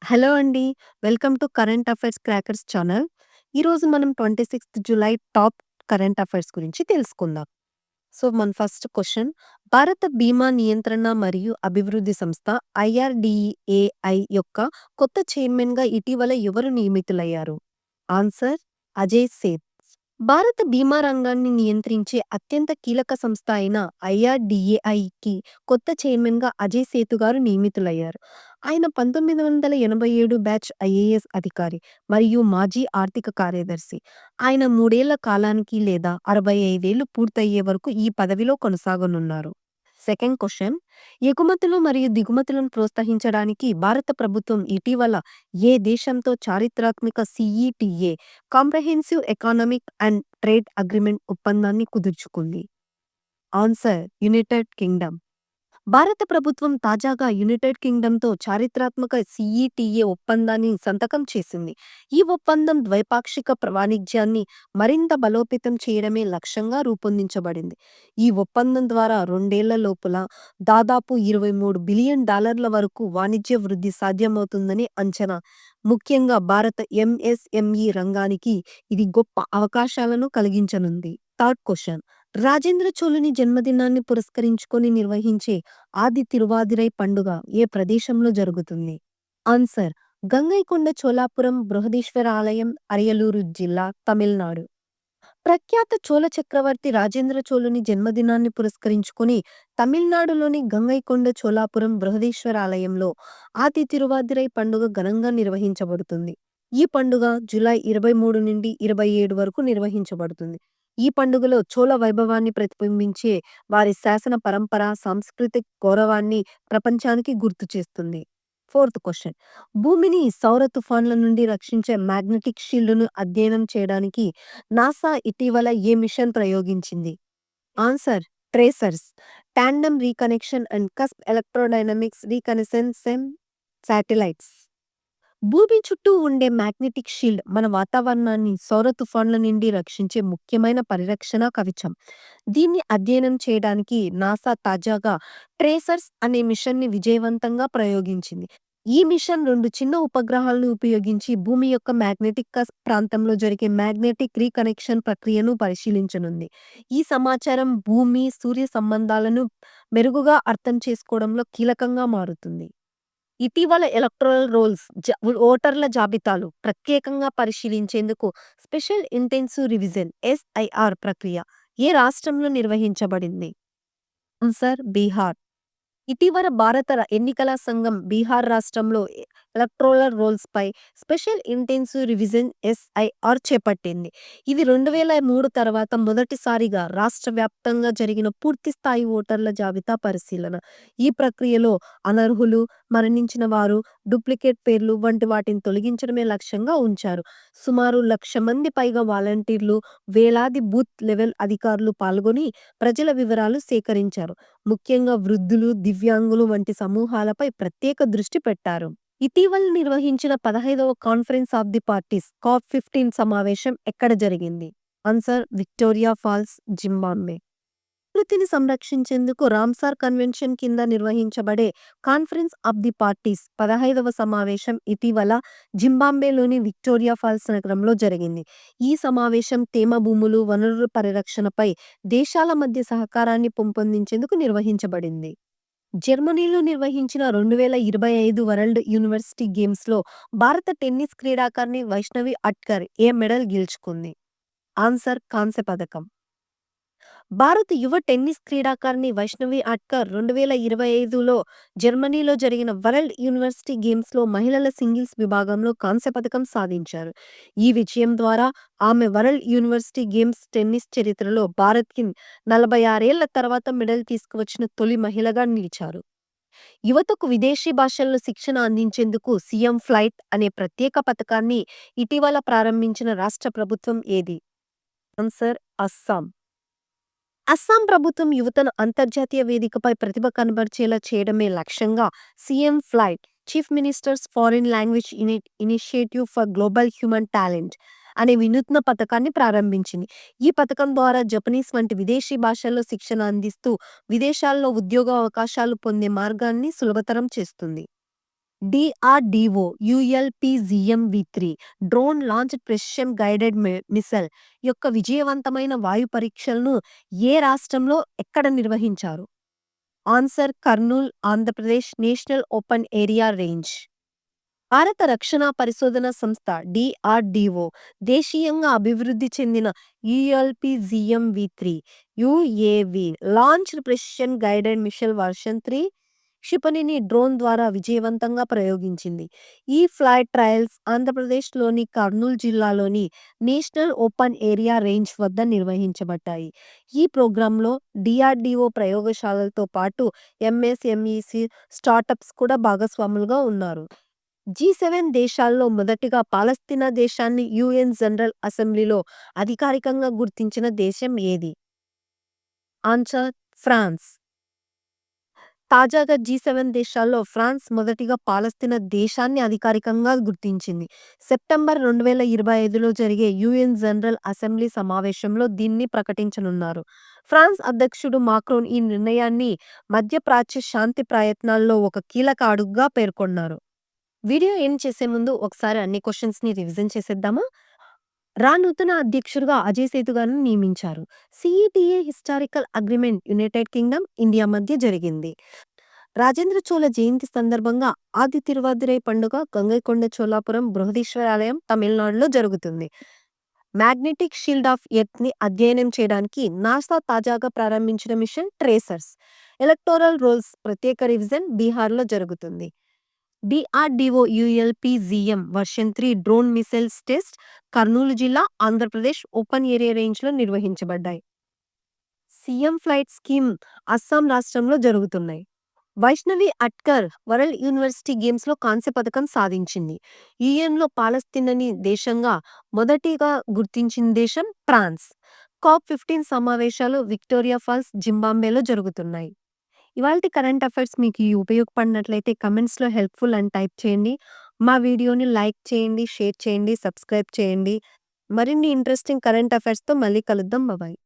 Hello అండి. Welcome to current affairs crackers channel. ఈరోజు మనం 26 జులై టాప్ కరెంట్ అఫైర్స్ గురించి తెలుసుకుందాం. సో, మన ఫస్ట్ క్వెషన్, భారత బీమా నియంత్రణ మరియు అభివృద్ధి సంస్థ ఐఆర్‌డీఏఐ యొక్క కొత్త చైర్మన్‌గా ఇటీవల ఎవరు నియమితులయ్యారు? ఆన్సర్: అజయ్ సేథ్. భారత బీమా రంగాన్ని నియంత్రించే అత్యంత కీలక సంస్థ అయిన ఐఆర్‌డీఏఐకి కొత్త చైర్మన్‌గా అజయ్ సేతు గారు నియమితులయ్యారు. ఆయన 1987 బ్యాచ్ ఐఏఎస్ అధికారి మరియు మాజీ ఆర్థిక కార్యదర్శి. ఆయన 3 ఏళ్ల కాలానికి లేదా 65 ఏళ్లు పూర్తయ్యే వరకు ఈ పదవిలో కొనసాగనున్నారు. సెకండ్ క్వెషన్, ఎగుమతులు మరియు దిగుమతులను ప్రోత్సహించడానికి భారత ప్రభుత్వం ఇటీవల ఏ దేశంతో చారిత్రాత్మక CETA comprehensive economic and trade agreement ఒప్పందాన్ని కుదుర్చుకుంది? Answer: United Kingdom. భారత ప్రభుత్వం తాజాగా యునైటెడ్ కింగ్డమ్‌తో చారిత్రాత్మక సీఈటీఏ ఒప్పందాన్ని సంతకం చేసింది. ఈ ఒప్పందం ద్వైపాక్షిక వాణిజ్యాన్ని మరింత బలోపేతం చేయడమే లక్ష్యంగా రూపొందించబడింది. ఈ ఒప్పందం ద్వారా 2 ఏళ్ల లోపల దాదాపు $23 బిలియన్ వరకు వాణిజ్య వృద్ధి సాధ్యమవుతుందని అంచనా. ముఖ్యంగా భారత ఎంఎస్ఎంఈ రంగానికి ఇది గొప్ప అవకాశాలను కలిగించనుంది. థర్డ్ క్వెషన్, రాజేంద్ర చోళుని జన్మదినాన్ని పురస్కరించుకొని నిర్వహించే ఆది తిరువాదిరై పండుగ ఏ ప్రదేశంలో జరుగుతుంది? ఆన్సర్: గంగైకొండ చోళాపురం బృహదీశ్వర ఆలయం, అరియలూరు జిల్లా, తమిళనాడు. ప్రఖ్యాత చోళ చక్రవర్తి రాజేంద్ర చోళుని జన్మదినాన్ని పురస్కరించుకొని తమిళనాడులోని గంగైకొండ చోళాపురం బృహదీశ్వర ఆలయంలో ఆది తిరువాదిరై పండుగ ఘనంగా నిర్వహించబడుతుంది. ఈ పండుగ జూలై 23 నుండి 27 వరకు నిర్వహించబడుతుంది. ఈ పండుగలో చోళ వైభవాన్ని ప్రతిబింబించే వారి శాసన పరంపర, సాంస్కృతిక గౌరవాన్ని ప్రపంచానికి గుర్తు చేస్తుంది. ఫోర్త్ క్వెషన్, భూమిని సౌర తుఫాన్ల నుండి రక్షించే మ్యాగ్నెటిక్ షీల్డ్‌ను అధ్యయనం చేయడానికి నాసా ఇటీవల ఏ మిషన్ ప్రయోగించింది? Answer: tracers, tandem reconnection and cusp electrodynamics reconnaissance satellites. భూమి చుట్టూ ఉండే మ్యాగ్నెటిక్ షీల్డ్ మన వాతావరణాన్ని సౌర తుఫాన్ల నుండి రక్షించే ముఖ్యమైన పరిరక్షణ కవచం. దీన్ని అధ్యయనం చేయడానికి నాసా తాజాగా ట్రేసర్స్ అనే మిషన్‌ని విజయవంతంగా ప్రయోగించింది. ఈ మిషన్ 2 చిన్న ఉపగ్రహాలను ఉపయోగించి భూమి యొక్క మ్యాగ్నెటిక్ కస్ప్ ప్రాంతంలో జరిగే మ్యాగ్నెటిక్ రీకనెక్షన్ ప్రక్రియను పరిశీలించనుంది. ఈ సమాచారం భూమి, సూర్య సంబంధాలను మెరుగుగా అర్థం చేసుకోవడంలో కీలకంగా మారుతుంది. ఇటీవల ఎలక్టోరల్ రోల్స్ ఓటర్ల జాబితాలు ప్రత్యేకంగా పరిశీలించేందుకు స్పెషల్ ఇంటెన్సివ్ రివిజన్ ఎస్ఐఆర్ ప్రక్రియ ఏ రాష్ట్రంలో నిర్వహించబడింది? ఆన్సర్: బీహార్. ఇటీవల భారత ఎన్నికల సంఘం బీహార్ రాష్ట్రంలో ఎలక్టోరల్ రోల్స్‌పై స్పెషల్ ఇంటెన్సివ్ రివిజన్ ఎస్ఐఆర్ చేపట్టింది. ఇది 2003 తర్వాత మొదటిసారిగా రాష్ట్ర వ్యాప్తంగా జరిగిన పూర్తిస్థాయి ఓటర్ల జాబితా పరిశీలన. ఈ ప్రక్రియలో అనర్హులు, మరణించిన వారు, డూప్లికేట్ పేర్లు వంటి వాటిని తొలగించడమే లక్ష్యంగా ఉంచారు. సుమారు 1,00,000 మంది పైగా వాలంటీర్లు, వేలాది బూత్ లెవెల్ అధికారులు పాల్గొని ప్రజల వివరాలు సేకరించారు. ముఖ్యంగా వృద్ధులు, దివ్యాంగులు వంటి సమూహాలపై ప్రత్యేక దృష్టి పెట్టారు. ఇటీవల నిర్వహించిన 15వ conference of the parties COP15 సమావేశం ఎక్కడ జరిగింది? Answer: Victoria Falls, Zimbabwe. ప్రకృతిని సంరక్షించేందుకు రామ్సార్ కన్వెన్షన్ కింద నిర్వహించబడే కాన్ఫరెన్స్ ఆఫ్ ది పార్టీస్ 15వ సమావేశం ఇటీవల జింబాబ్వేలోని విక్టోరియా ఫాల్స్ నగరంలో జరిగింది. ఈ సమావేశం తేమ భూములు, వనరుల పరిరక్షణపై దేశాల మధ్య సహకారాన్ని పెంపొందించేందుకు నిర్వహించబడింది. జర్మనీలో నిర్వహించిన 2025 వరల్డ్ యూనివర్సిటీ గేమ్స్‌లో భారత టెన్నిస్ క్రీడాకారిణి వైష్ణవి అట్కర్ ఏ మెడల్ గెలుచుకుంది? ఆన్సర్: కాంస్య పదకం. భారత యువ టెన్నిస్ క్రీడాకారిణి వైష్ణవి అట్కర్ 2025లో జర్మనీలో జరిగిన వరల్డ్ యూనివర్సిటీ గేమ్స్‌లో మహిళల సింగిల్స్ విభాగంలో కాంస్య పతకం సాధించారు. ఈ విజయం ద్వారా ఆమె వరల్డ్ యూనివర్సిటీ గేమ్స్ టెన్నిస్ చరిత్రలో భారత్‌కి 46 ఏళ్ల తర్వాత మెడల్ తీసుకువచ్చిన తొలి మహిళగా నిలిచారు. యువతకు విదేశీ భాషల్లో శిక్షణ అందించేందుకు సీఎం ఫ్లైట్ అనే ప్రత్యేక పథకాన్ని ఇటీవల ప్రారంభించిన రాష్ట్ర ప్రభుత్వం ఏది? ఆన్సర్: అస్సాం. అస్సాం ప్రభుత్వం యువతను అంతర్జాతీయ వేదికపై ప్రతిభ కనబరిచేలా చేయడమే లక్ష్యంగా CM flight, chief ministers foreign language initiative for global human talent అనే వినూత్న పథకాన్ని ప్రారంభించింది. ఈ పథకం ద్వారా జపనీస్ వంటి విదేశీ భాషల్లో శిక్షణ అందిస్తూ విదేశాల్లో ఉద్యోగ అవకాశాలు పొందే మార్గాన్ని సులభతరం చేస్తుంది. DRDO ULPGM V3 drone launched precision guided missile యొక్క విజయవంతమైన వాయు పరీక్షలను ఏ రాష్ట్రంలో ఎక్కడ నిర్వహించారు? Answer Kurnool, Andhra Pradesh national open area range. భారత రక్షణ పరిశోధన సంస్థ డిఆర్‌డిఓ దేశీయంగా అభివృద్ధి చెందిన ULPGM V3 UAV launched precision guided missile version 3 క్షిపణిని డ్రోన్ ద్వారా విజయవంతంగా ప్రయోగించింది. ఈ ఫ్లైట్ ట్రయల్స్ ఆంధ్రప్రదేశ్‌లోని కర్నూలు జిల్లాలోని నేషనల్ ఓపెన్ ఏరియా రేంజ్ వద్ద నిర్వహించబడ్డాయి. ఈ ప్రోగ్రాంలో డిఆర్‌డిఓ ప్రయోగశాలలతో పాటు ఎంఎస్ఎంఈసి స్టార్టప్స్ కూడా భాగస్వాములుగా ఉన్నారు. జీ7 దేశాల్లో మొదటిగా పాలస్తీనా దేశాన్ని యుఎన్ జనరల్ అసెంబ్లీలో అధికారికంగా గుర్తించిన దేశం ఏది? Answer France. తాజాగా జీ7 దేశాల్లో ఫ్రాన్స్ మొదటిగా పాలస్తీనా దేశాన్ని అధికారికంగా గుర్తించింది. సెప్టెంబర్ 2025లో జరిగే యుఎన్ జనరల్ అసెంబ్లీ సమావేశంలో దీన్ని ప్రకటించనున్నారు. ఫ్రాన్స్ అధ్యక్షుడు మాక్రోన్ ఈ నిర్ణయాన్ని మధ్యప్రాచ్య శాంతి ప్రయత్నాల్లో ఒక కీలక అడుగుగా పేర్కొన్నారు. వీడియో ఎండ్ చేసే ముందు ఒకసారి అన్ని క్వశ్చన్స్‌ని రివిజన్ చేసేద్దామా? నూతన అధ్యక్షుడిగా అజయ్ సేతు గారిని నియమించారు. CETA historical agreement United Kingdom, India మధ్య జరిగింది. రాజేంద్ర చోళ జయంతి సందర్భంగా ఆది తిరువాదిరై పండుగ గంగైకొండ చోళాపురం బృహదీశ్వరాలయం తమిళనాడులో జరుగుతుంది. మ్యాగ్నెటిక్ షీల్డ్ ఆఫ్ ఎర్త్‌ని అధ్యయనం చేయడానికి నాసా తాజాగా ప్రారంభించిన మిషన్ ట్రేసర్స్. ఎలక్టోరల్ రోల్స్ ప్రత్యేక రివిజన్ బీహార్‌లో జరుగుతుంది. DRDO ULPGM version 3 drone missiles test Kurnool జిల్లా, ఆంధ్రప్రదేశ్ ఓపెన్ ఏరియా రేంజ్‌లో నిర్వహించబడ్డాయి. సీఎం ఫ్లైట్ స్కీమ్ అస్సాం రాష్ట్రంలో జరుగుతున్నాయి. వైష్ణవి అట్కర్ వరల్డ్ యూనివర్సిటీ గేమ్స్‌లో కాంస్య పతకం సాధించింది. యుఎన్‌లో పాలస్తీనాని దేశంగా మొదటిగా గుర్తించిన దేశం ఫ్రాన్స్. COP15 సమావేశాలు విక్టోరియా ఫాల్స్, జింబాబ్వేలో జరుగుతున్నాయి. ఇవాల్టి కరెంట్ అఫైర్స్ మీకు ఉపయోగపడినట్లయితే కమెంట్స్‌లో హెల్ప్‌ఫుల్ అని టైప్ చేయండి. మా వీడియోని లైక్ చేయండి, షేర్ చేయండి, సబ్స్క్రైబ్ చేయండి. మరిన్ని ఇంట్రెస్టింగ్ కరెంట్ అఫైర్స్‌తో మళ్ళీ కలుద్దాం. బాయ్.